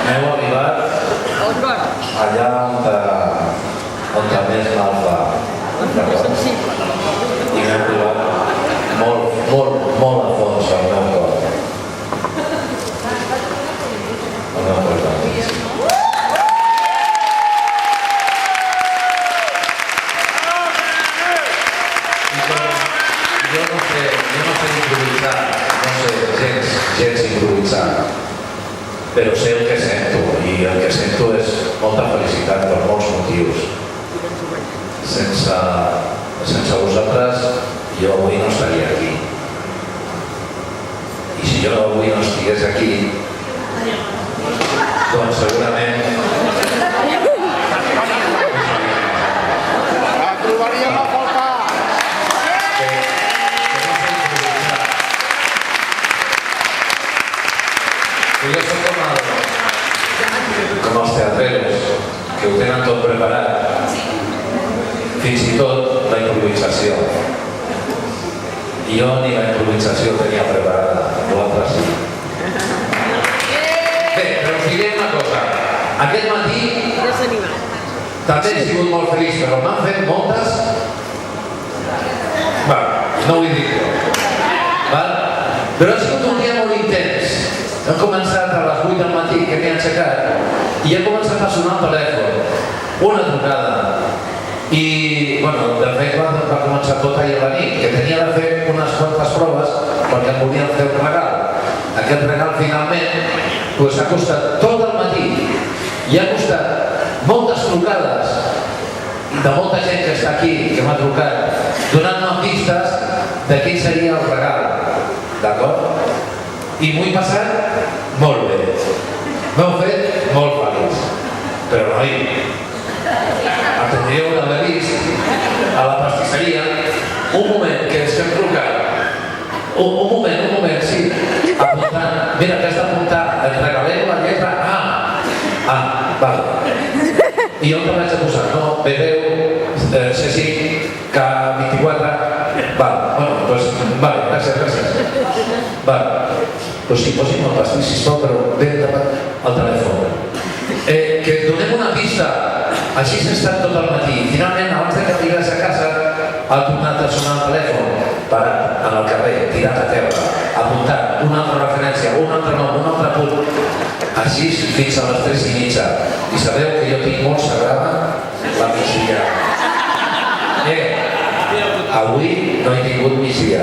M'heu arribat allà on més mal fa. I m'heu arribat molt a fons al meu cor. El meu cor també. Jo no sé improvisar, no sé gens improvisar, però sé el que sento, i el que sento és molta felicitat per molts motius. Sense vosaltres jo avui no estaria aquí. I si jo avui no estigués aquí, doncs segurament trobaríem a faltar. Jo soc com els teatreros, que ho tenen tot preparat, fins i tot la improvisació. I jo ni la improvisació tenia preparada, l'altre sí. Bé, però us diré una cosa. Aquest matí també he sigut molt feliç, però m'han fet moltes... no ho he dit jo. Però ha sigut un dia molt intens. Hem començat a les 8 del matí, que m'he aixecat, i he començat a sonar el telèfon. Una trucada. I, de fet, va començar tot ahir a la nit, que tenia de fer unes quantes proves perquè em volien fer un regal. Aquest regal, finalment, ha costat tot el matí i ha costat moltes trucades de molta gent que està aquí, que m'ha trucat, donant-me pistes de quin seria el regal. D'acord? I m'ho he passat molt bé. M'heu fet molt feliç. Però noi, em tindríeu d'haver vist a la pastisseria un moment que ens hem trucat. Un moment, sí. Apuntant. Mira, que has d'apuntar. Et regalem la lletra A. Vale. I on te vaig a posar? No, B10, C5, K24... Vale, gràcies. Doncs sí, posi'm el pastís, sisplau, però ben tapat el telèfon. Que et donem una pista. Així s'ha estat tot el matí. Finalment, abans que arribés a casa, ha tornat a sonar el telèfon, parat en el carrer, tirat a terra, apuntat, una altra referència, un altre nom, un altre punt. Així fins a les 3:30. I sabeu que jo tinc molt sagrada la migdia. Avui no he tingut migdia.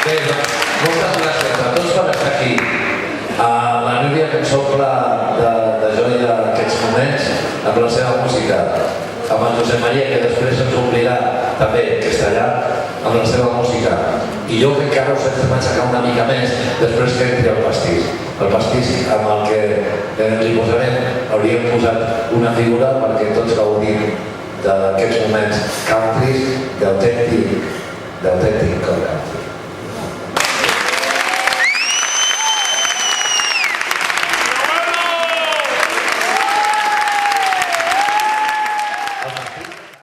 Bé, doncs, moltes gràcies a tots per estar aquí. A la Núria, que ens omple de joia aquests moments amb la seva música. Amb en Josep Maria, que després ens omplirà també, que està allà, amb la seva música. I jo, que encara us hem d'aixecar una mica més després que entri el pastís. El pastís amb el que li posarem, hauríem posat una figura perquè tots gaudim d'aquests moments countries d'autèntic